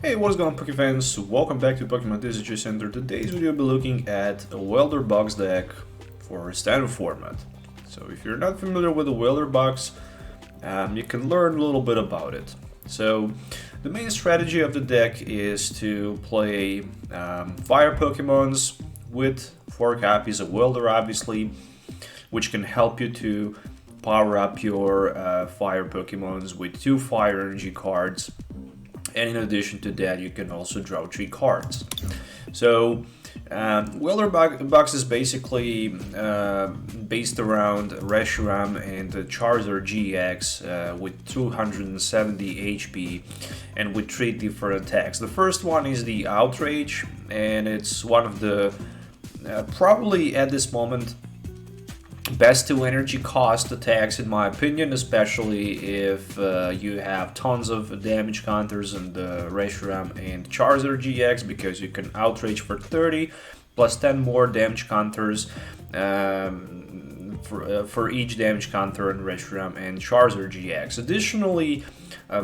Hey, what is going on, Poké fans? Welcome back to Pokemon TCG Center. Today's video will be looking at a Welder box deck for standard format. So if you're not familiar with the Welder box, you can learn a little bit about it. So the main strategy of the deck is to play fire Pokemons with 4 copies of Welder, obviously, which can help you to power up your fire Pokemons with 2 fire energy cards. And in addition to that, you can also draw 3 cards. So, Welder box is basically based around Reshiram and Charizard GX with 270 HP and with 3 different attacks. The first one is the Outrage, and it's one of the probably at this moment best 2 energy cost attacks in my opinion, especially if you have tons of damage counters in the Reshiram and Charizard GX, because you can Outrage for 30 plus 10 more damage counters for each damage counter in Reshiram and Charizard GX. Additionally,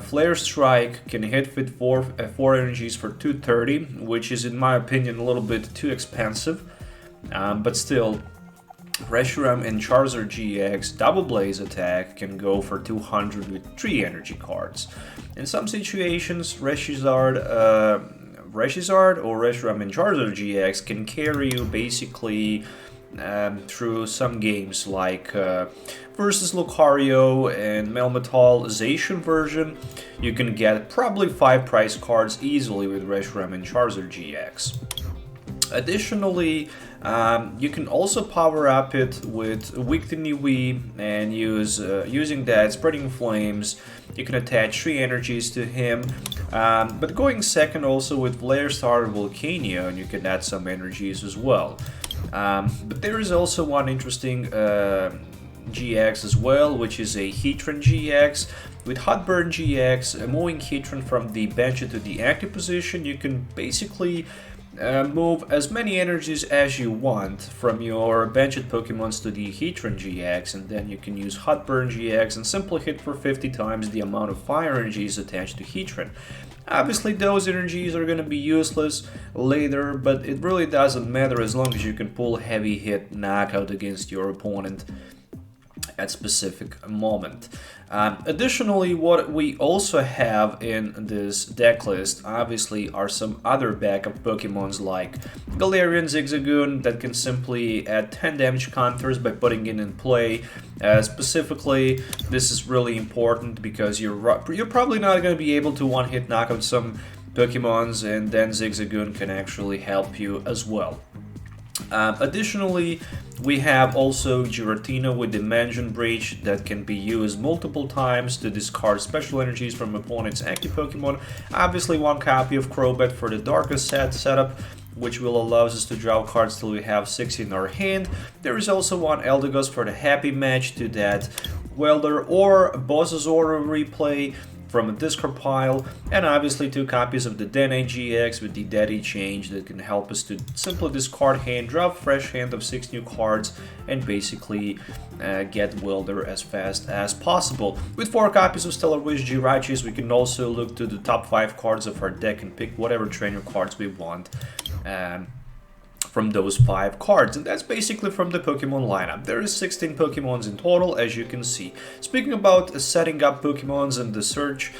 Flare Strike can hit with 4 energies for 230, which is in my opinion a little bit too expensive, but still, Reshiram and Charizard GX Double Blaze attack can go for 200 with 3 energy cards. In some situations, Reshiram or Reshiram and Charizard GX can carry you basically through some games like versus Lucario and Melmetalization version. You can get probably 5 prize cards easily with Reshiram and Charizard GX. Additionally, you can also power up it with Weak to Niwi and using that Spreading Flames. You can attach 3 energies to him, but going second also with Flare Star and Volcania, and you can add some energies as well. But there is also one interesting GX as well, which is a Heatran GX. With Hot Burn GX, moving Heatran from the bench to the active position, you can basically move as many energies as you want from your benched Pokemons to the Heatran GX, and then you can use Hot Burn GX and simply hit for 50 times the amount of fire energies attached to Heatran. Obviously those energies are going to be useless later, but it really doesn't matter as long as you can pull heavy hit knockout against your opponent at specific moment. Additionally, what we also have in this deck list obviously are some other backup Pokemons like Galarian Zigzagoon that can simply add 10 damage counters by putting it in play. Specifically, this is really important because you're probably not going to be able to one-hit knock out some Pokemons, and then Zigzagoon can actually help you as well. Additionally, we have also Giratina with Dimension Breach that can be used multiple times to discard special energies from opponent's active Pokemon. Obviously, 1 copy of Crobat for the Darkest setup, which will allow us to draw cards till we have 6 in our hand. There is also 1 Eldegoss for the Happy Match to that Welder or Bossasaur replay from a discard pile, and obviously 2 copies of the Dene GX with the Daddy Change that can help us to simply discard hand, draw a fresh hand of 6 new cards, and basically get Welder as fast as possible. With 4 copies of Stellar Wish Jirachis, we can also look to the top 5 cards of our deck and pick whatever trainer cards we want from those 5 cards, and that's basically from the Pokemon lineup. There is 16 Pokemons in total, as you can see. Speaking about setting up Pokemons and the search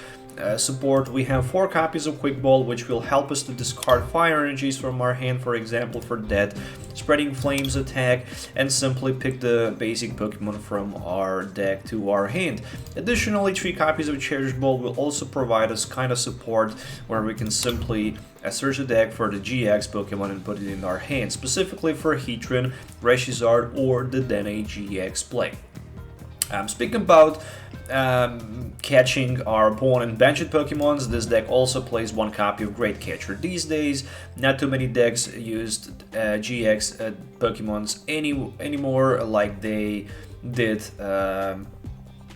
support, we have 4 copies of Quick Ball, which will help us to discard fire energies from our hand, for example, for that Spreading Flames attack, and simply pick the basic Pokemon from our deck to our hand. Additionally, 3 copies of Cherish Ball will also provide us kind of support where we can simply search the deck for the GX Pokemon and put it in our hand, specifically for Heatran, Reshizard, or the Dene GX play. Speaking about catching our opponent benched Pokemons, this deck also plays 1 copy of Great Catcher. These days, not too many decks used GX Pokemons anymore like they did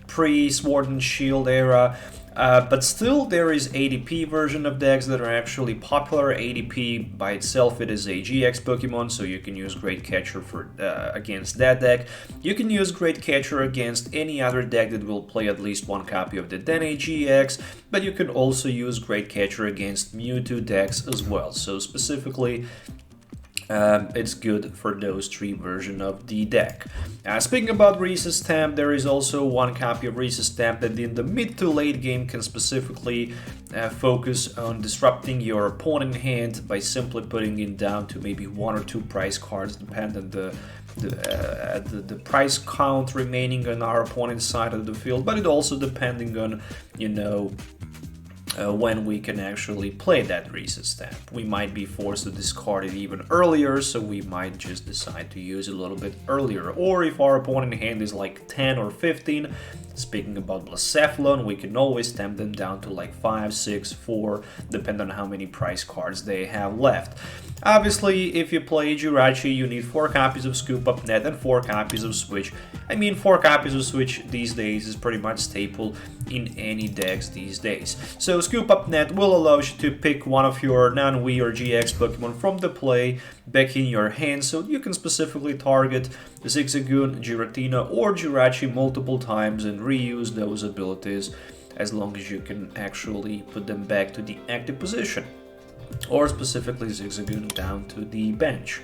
pre-Sword and Shield era. But still, there is ADP version of decks that are actually popular. ADP by itself, it is a GX Pokemon, so you can use Great Catcher for against that deck. You can use Great Catcher against any other deck that will play at least one copy of the Dene GX, but you can also use Great Catcher against Mewtwo decks as well. So specifically, it's good for those three versions of the deck. Speaking about Reese's Stamp, there is also one copy of Reese's Stamp that in the mid to late game can specifically focus on disrupting your opponent's hand by simply putting it down to maybe 1 or 2 prize cards, depending on the price count remaining on our opponent's side of the field, but it also depending on, you know, when we can actually play that Reese's Stamp. We might be forced to discard it even earlier, so we might just decide to use it a little bit earlier. Or if our opponent hand is like 10 or 15, speaking about Blacephalon, we can always stamp them down to like 5, 6, 4, depending on how many prize cards they have left. Obviously, if you play Jirachi, you need 4 copies of Scoop Up Net and 4 copies of Switch. I mean, 4 copies of Switch these days is pretty much staple in any decks these days. So Scoop Up Net will allow you to pick one of your non-Wii or GX Pokemon from the play back in your hand, so you can specifically target Zigzagoon, Giratina, or Jirachi multiple times and reuse those abilities as long as you can actually put them back to the active position, or specifically Zigzagoon down to the bench.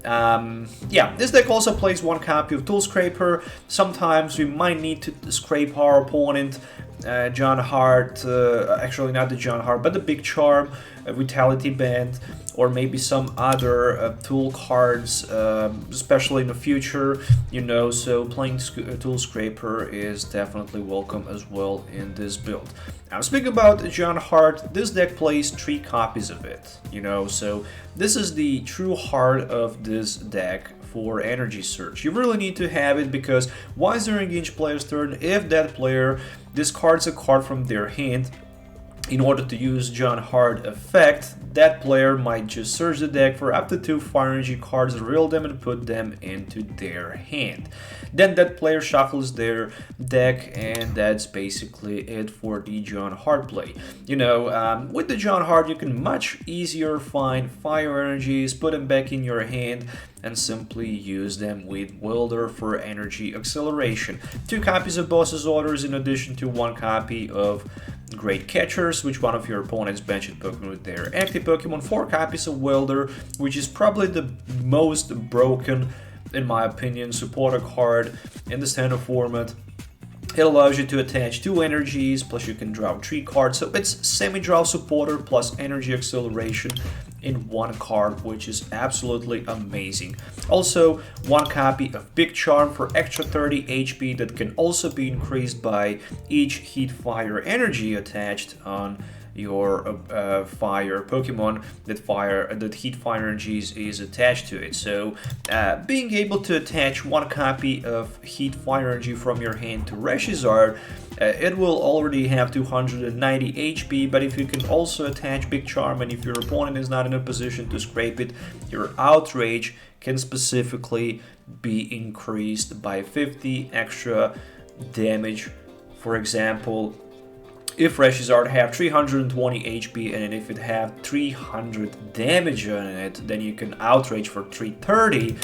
Yeah, this deck also plays 1 copy of Tool Scraper. Sometimes we might need to scrape our opponent. John Hart, actually not the John Hart, but the Big Charm, Vitality Band, or maybe some other tool cards, especially in the future, you know, so playing Tool Scraper is definitely welcome as well in this build. Now, speaking about John Hart, this deck plays 3 copies of it, you know, so this is the true heart of this deck for Energy Surge. You really need to have it because once during each player's turn, if that player discards a card from their hand in order to use John Hart effect, that player might just search the deck for up to 2 Fire Energy cards, reel them and put them into their hand. Then that player shuffles their deck, and that's basically it for the John Hart play. You know, with the John Hart, you can much easier find Fire Energies, put them back in your hand, and simply use them with Welder for energy acceleration. 2 copies of Boss's Orders in addition to 1 copy of Great Catchers, which one of your opponent's benched Pokemon with their active Pokemon, 4 copies of Welder, which is probably the most broken, in my opinion, supporter card in the standard format. It allows you to attach 2 energies, plus you can draw 3 cards, so it's semi-draw supporter plus energy acceleration in 1 card, which is absolutely amazing. Also, 1 copy of Big Charm for extra 30 HP that can also be increased by each Heat Fire energy attached on your fire Pokemon that Heat Fire energies is attached to it. So being able to attach 1 copy of Heat Fire energy from your hand to Reshizard, it will already have 290 HP, but if you can also attach Big Charm and if your opponent is not in a position to scrape it, your Outrage can specifically be increased by 50 extra damage. For example, if Reshizard have 320 HP and if it have 300 damage on it, then you can Outrage for 330,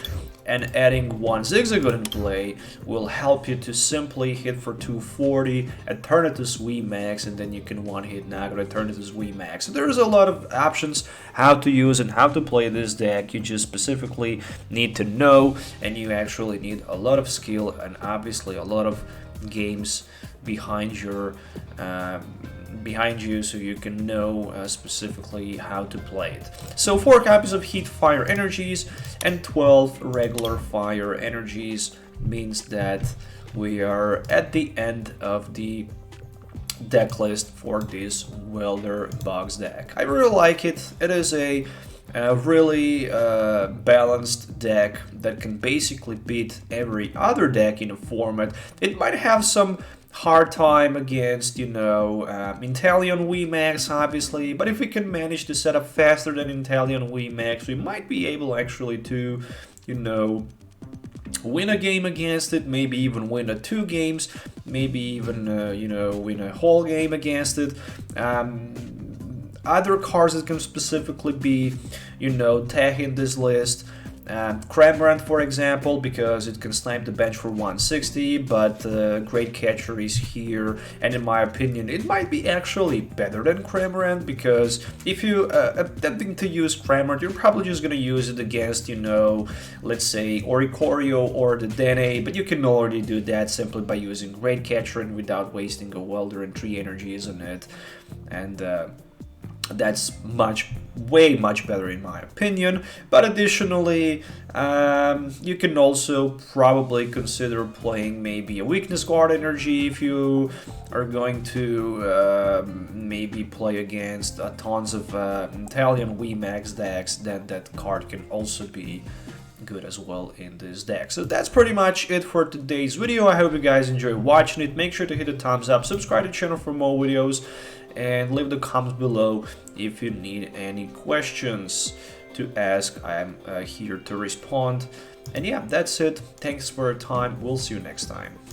and adding 1 Zigzagoon in play will help you to simply hit for 240, Eternatus VMAX, and then you can one-hit Nagara Eternatus VMAX. So there's a lot of options how to use and how to play this deck. You just specifically need to know, and you actually need a lot of skill and obviously a lot of games behind you so you can know specifically how to play it. So 4 copies of Heat Fire energies and 12 regular fire energies means that we are at the end of the deck list for this Welder box deck. I really like it. It is a really balanced deck that can basically beat every other deck in a format. It might have some hard time against, you know, Inteleon VMAX, obviously, but if we can manage to set up faster than Inteleon VMAX, we might be able actually to, you know, win a game against it, maybe even win a 2 games, maybe even win a whole game against it. Other cards that can specifically be tagging this list. Cramorant, for example, because it can snipe the bench for 160, but Great Catcher is here, and in my opinion it might be actually better than Cramorant, because if you attempting to use Cramorant, you're probably just gonna use it against, let's say Oricorio or the Dene, but you can already do that simply by using Great Catcher and without wasting a Welder and 3 energies on it, and that's way much better in my opinion. But additionally, you can also probably consider playing maybe a weakness guard energy if you are going to maybe play against tons of Italian VMAX decks. Then that card can also be good as well in this deck. So that's pretty much it for today's video. I hope you guys enjoy watching it. Make sure to hit the thumbs up, subscribe to the channel for more videos, and leave the comments below if you need any questions to ask. I'm here to respond. And yeah, that's it. Thanks for your time. We'll see you next time.